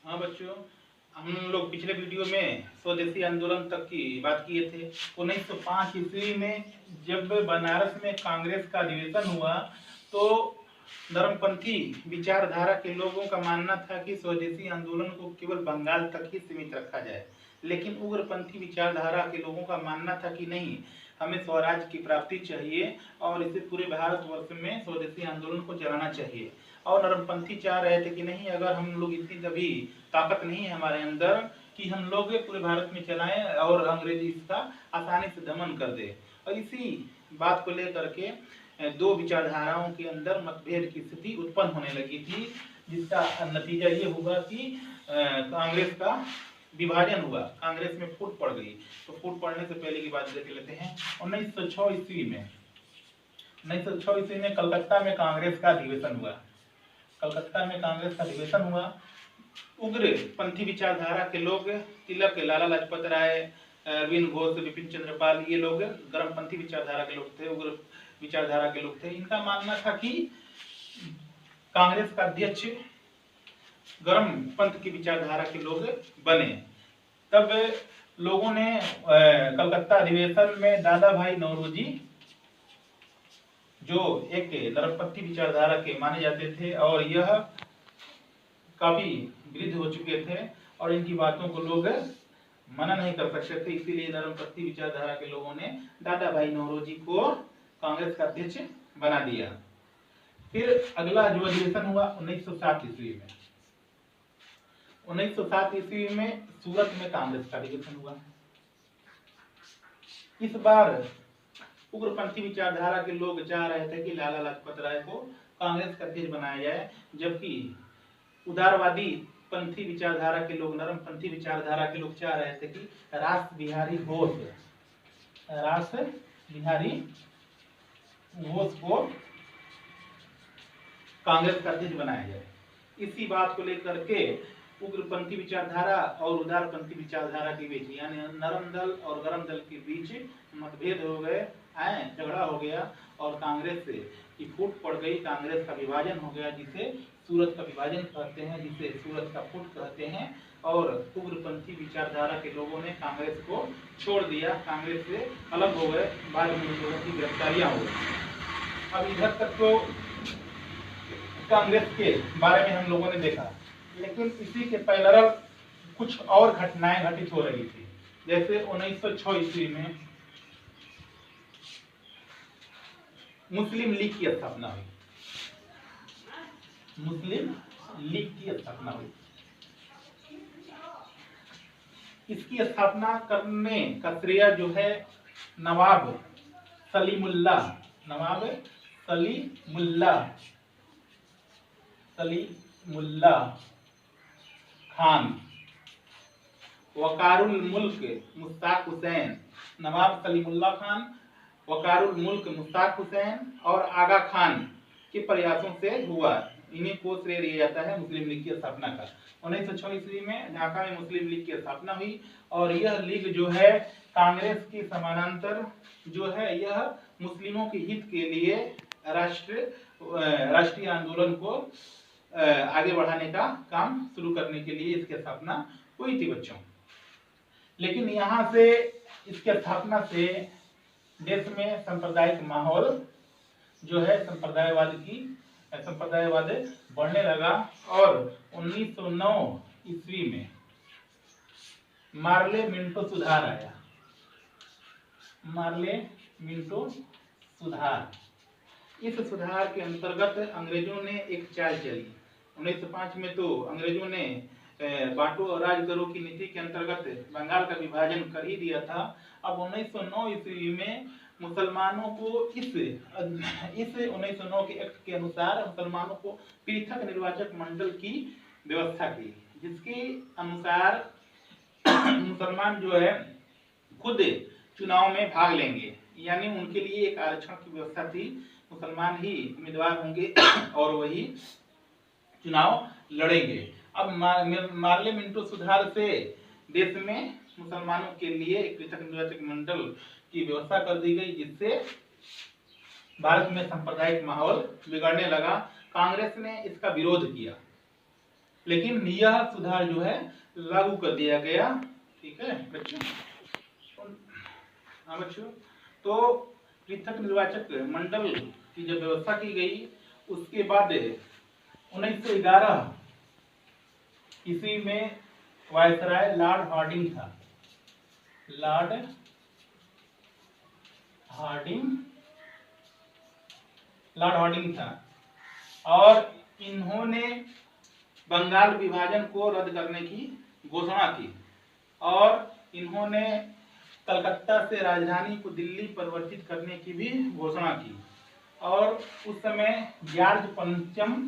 हाँ बच्चों, हम लोग पिछले वीडियो में स्वदेशी आंदोलन तक की बात किए थे। 1905 ईस्वी में जब बनारस में कांग्रेस का अधिवेशन हुआ तो नरमपंथी विचारधारा के लोगों का मानना था कि स्वदेशी आंदोलन को केवल बंगाल तक ही सीमित रखा जाए, लेकिन उग्रपंथी विचारधारा के लोगों का मानना था कि नहीं, हमें स्वराज की प्राप्ति चाहिए और इसे पूरे भारतवर्ष में स्वदेशी आंदोलन को चलाना चाहिए। और नरमपंथी चाह रहे थे कि नहीं, अगर हम लोग इतनी कभी ताकत नहीं है हमारे अंदर कि हम लोग पूरे भारत में चलाएं और अंग्रेजी इसका आसानी से दमन कर दे। और इसी बात को लेकर के दो विचारधाराओं के अंदर मतभेद की स्थिति उत्पन्न होने लगी थी, जिसका नतीजा ये हुआ कि कांग्रेस का विभाजन हुआ, कांग्रेस में फूट पड़ गई। तो फूट पड़ने से पहले की बात देख लेते हैं। 1906 ईस्वी में कलकत्ता में कांग्रेस का अधिवेशन हुआ। कलकत्ता में कांग्रेस का अधिवेशन हुआ। उग्र पंथी विचारधारा के लोग, तिलक, लाला लाजपत राय, अरविंद घोष, विपिन चंद्र पाल, ये लोग गर्मपंथी विचारधारा के लोग थे, उग्र विचारधारा के लोग थे। इनका मानना था कि कांग्रेस का अध्यक्ष गर्म पंथ की विचारधारा के लोग बने। तब लोगों ने कलकत्ता अधिवेशन में दादा भाई नौरोजी, जो एक नरमपंथी विचारधारा के माने जाते थे और यह काफी वृद्ध हो चुके थे और इनकी बातों को लोग मना नहीं कर सकते थे, इसीलिए नरमपंथी विचारधारा के लोगों ने दादा भाई नौरोजी को कांग्रेस का अध्यक्ष बना दिया। फिर अगला जो अधिवेशन हुआ 1907 ईस्वी में। 1907 ईस्वी में सूरत में कांग्रेस का अधिवेशन हुआ। इस बार उग्रपंथी विचारधारा के लोग चाह रहे थे कि लाला लाजपत राय को कांग्रेस का अध्यक्ष बनाया जाए, जबकि उदारवादी पंथी विचारधारा के लोग, नरमपंथी विचारधारा के लोग चाह रहे थे कि रास बिहारी घोष को कांग्रेस का अध्यक्ष बनाया जाए। इसी बात को लेकर के उग्रपंथी विचारधारा और उदारपंथी विचारधारा के बीच, यानी नरम दल और गरम दल के बीच मतभेद हो गए, झगड़ा हो गया और कांग्रेस की फूट पड़ गई। कांग्रेस का विभाजन हो गया, जिसे सूरत का विभाजन कहते हैं, जिसे सूरत का फूट कहते हैं। और उग्रपंथी विचारधारा के लोगों ने कांग्रेस को छोड़ दिया, कांग्रेस से अलग हो गए। बाद में इन लोगों की गिरफ्तारियां हो गई। अब इधर तक तो कांग्रेस के बारे में हम लोगों ने देखा, लेकिन इसी के पैरेलल कुछ और घटनाएं घटित हो रही थी। जैसे 1906 ईस्वी में मुस्लिम लीग की स्थापना हुई। मुस्लिम लीग की स्थापना हुई। इसकी स्थापना करने का श्रेय जो है नवाब सलीमुल्लाह खान, वकारुल मुल्क मुश्ताक हुसैन, नवाब सलीमुल्लाह खान, वकारुल मुल्क मुश्ताक हुसैन और आगा खान के प्रयासों से हुआ। इन्हीं को श्रेय दिया जाता है मुस्लिम लीग की स्थापना का। 1906 ईस्वी में ढाका में मुस्लिम लीग की स्थापना हुई और यह लीग जो है कांग्रेस की समानांतर जो है, यह मुस्लिमों के हित के लिए राष्ट्रीय आंदोलन को आगे बढ़ाने का काम शुरू करने के लिए इसकी स्थापना हुई थी बच्चों। लेकिन यहाँ से इसकी स्थापना से देश में सांप्रदायिक माहौल जो है, संप्रदायवाद बढ़ने लगा और 1909 ईस्वी में मार्ले मिंटो सुधार आया। इस सुधार के अंतर्गत अंग्रेजों ने एक चाल चली। 1905 में तो अंग्रेजों ने बांटो और राज करो की नीति के अंतर्गत बंगाल का विभाजन कर ही दिया था। अब 1909 ईस्वी में मुसलमानों को इस 1909 के एक्ट के अनुसार मुसलमानों को पृथक निर्वाचक मंडल की व्यवस्था की, जिसके अनुसार मुसलमान जो है खुद चुनाव में भाग लेंगे, यानी उनके लिए एक आरक्षण की व्यवस्था थी। मुसलमान ही उम्मीदवार होंगे और वही चुनाव लड़ेंगे। अब मार्ले मिंटो सुधार से देश में मुसलमानों के लिए एक पृथक निर्वाचक मंडल की व्यवस्था कर दी गई, जिससे भारत में सांप्रदायिक माहौल बिगड़ने लगा। कांग्रेस ने इसका विरोध किया। लेकिन यह सुधार जो है लागू कर दिया गया। ठीक है बच्चों। हाँ बच्चों, तो पृथक निर्वाचक मंडल की जब व्यवस्था की गई उसके बाद 1911 ईस्वी में वायसराय लॉर्ड हार्डिंग था। लॉर्ड हार्डिंग था और इन्होंने बंगाल विभाजन को रद्द करने की घोषणा की और इन्होंने कलकत्ता से राजधानी को दिल्ली परिवर्तित करने की भी घोषणा की। और उस समय जॉर्ज पंचम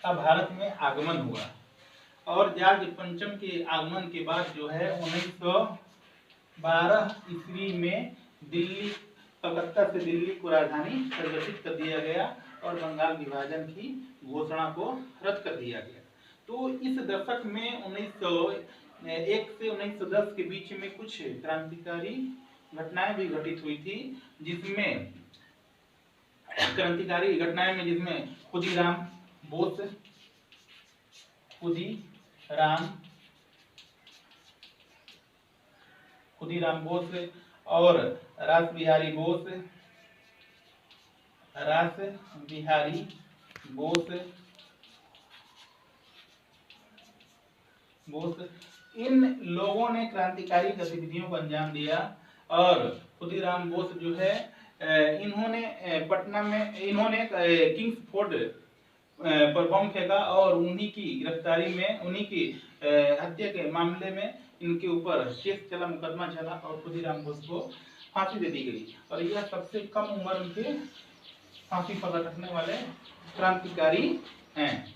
का भारत में आगमन हुआ और जॉर्ज पंचम के आगमन के बाद जो है 1912 ईस्वी में कलकत्ता से दिल्ली को राजधानी परिवर्तित कर दिया गया और बंगाल विभाजन की घोषणा को रद्द कर दिया गया। तो इस दशक में 1901 से 1910 के बीच में कुछ क्रांतिकारी घटनाएं भी घटित हुई थी, जिसमें खुदीराम बोस और रास बिहारी बोस इन लोगों ने क्रांतिकारी गतिविधियों को अंजाम दिया। और खुदीराम बोस जो है इन्होंने पटना में किंग्स फोर्ट पर बम फेंका और उन्हीं की गिरफ्तारी में, उन्हीं की हत्या के मामले में इनके ऊपर केस चला, मुकदमा चला और खुदीराम बोस को फांसी दे दी गई। और यह सबसे कम उम्र के फांसी पर लटकने वाले क्रांतिकारी हैं।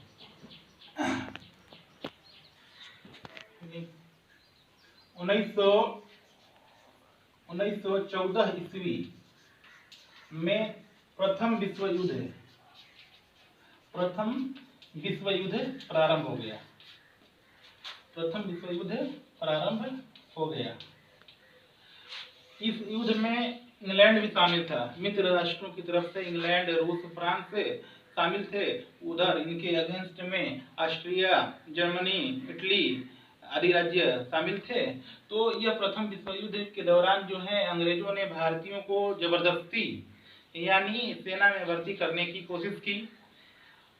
1914 ईस्वी में प्रथम विश्व युद्ध प्रारंभ हो गया। इस युद्ध में इंग्लैंड भी शामिल था। मित्र राष्ट्रों की तरफ से इंग्लैंड, रूस, फ्रांस से शामिल थे। उधर इनके अगेंस्ट में ऑस्ट्रिया, जर्मनी, इटली आदि राज्य शामिल थे। तो यह प्रथम विश्व युद्ध के दौरान जो है अंग्रेजों ने भारतीयों को जबरदस्ती यानी सेना में भर्ती करने की कोशिश की।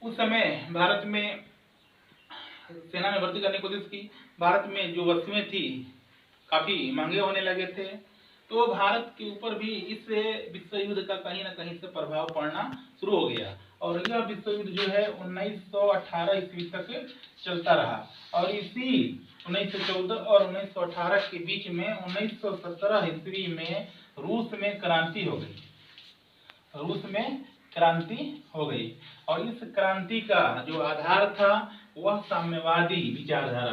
उस समय भारत में सेना में भर्ती करने की कोशिश की। भारत में जो वस्तुएं थी काफी महंगे होने लगे थे। तो भारत के ऊपर भी इस विश्व युद्ध का कहीं न कहीं से प्रभाव पड़ना शुरू हो गया और यह विश्व युद्ध जो है 1918 ईस्वी तक चलता रहा। और इसी 1914 और 1918 के बीच में 1917 ईस्वी में रूस में क्रांति हो गई और इस क्रांति का जो आधार था वह साम्यवादी विचारधारा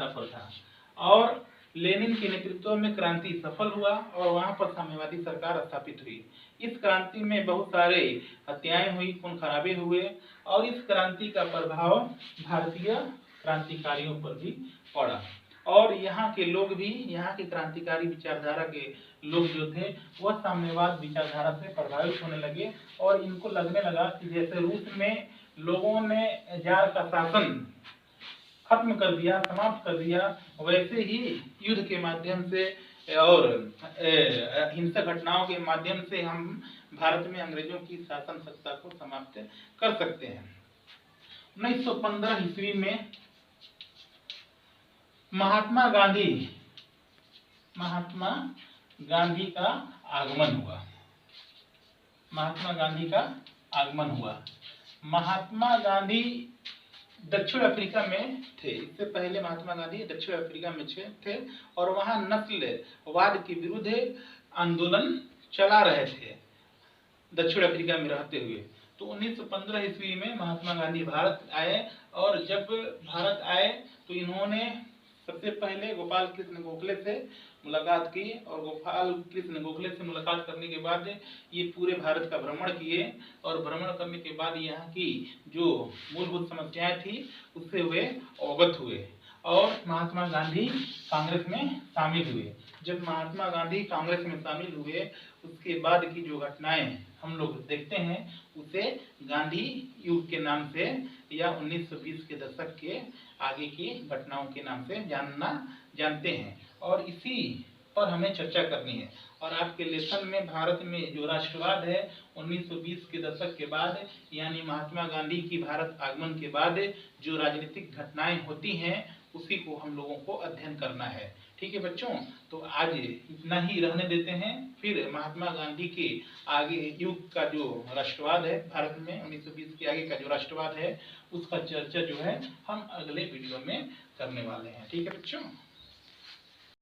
पर था और लेनिन के नेतृत्व में क्रांति सफल हुआ और वहां पर साम्यवादी सरकार स्थापित हुई। इस क्रांति में बहुत सारे हत्याएं हुई, खून खराबे हुए और इस क्रांति का प्रभाव भारतीय क्रांतिकारियों पर भी पड़ा और यहाँ के लोग भी, यहाँ के क्रांतिकारी विचारधारा के लोग जो थे वह साम्यवाद विचारधारा से प्रभावित होने लगे और इनको लगने लगा कि जैसे रूस में लोगों ने जार का शासन खत्म कर दिया, समाप्त कर दिया, वैसे ही युद्ध के माध्यम से और हिंसक घटनाओं के माध्यम से हम भारत में अंग्रेजों की शासन सत्ता को समाप्त कर सकते हैं। 1915 ईस्वी में महात्मा गांधी का आगमन हुआ। महात्मा गांधी दक्षिण अफ्रीका में थे। इससे पहले महात्मा गांधी दक्षिण अफ्रीका में थे और वहां नस्लवाद के विरुद्ध आंदोलन चला रहे थे दक्षिण अफ्रीका में रहते हुए। तो 1915 ईस्वी में महात्मा गांधी भारत आए और जब भारत आए तो इन्होंने सबसे पहले गोपाल कृष्ण गोखले से मुलाकात की और गोपाल कृष्ण गोखले से मुलाकात करने के बाद ये पूरे भारत का भ्रमण किए और भ्रमण करने के बाद यहाँ की जो मूलभूत समस्याएं थी उससे वे अवगत हुए और महात्मा गांधी कांग्रेस में शामिल हुए। जब महात्मा गांधी कांग्रेस में शामिल हुए उसके बाद की जो घटनाएं हम लोग देखते हैं उसे गांधी युग के नाम से या 1920 के दशक के आगे की घटनाओं के नाम से जानते हैं और इसी पर हमें चर्चा करनी है। और आपके लेसन में भारत में जो राष्ट्रवाद है 1920 के दशक के बाद यानी महात्मा गांधी की भारत आगमन के बाद जो राजनीतिक घटनाएं होती हैं उसी को हम लोगों को अध्ययन करना है। ठीक है बच्चों, तो आज इतना ही रहने देते हैं, फिर महात्मा गांधी के आगे युग का जो राष्ट्रवाद है भारत में 1920 के आगे का जो राष्ट्रवाद है उसका चर्चा जो है हम अगले वीडियो में करने वाले हैं। ठीक है बच्चों।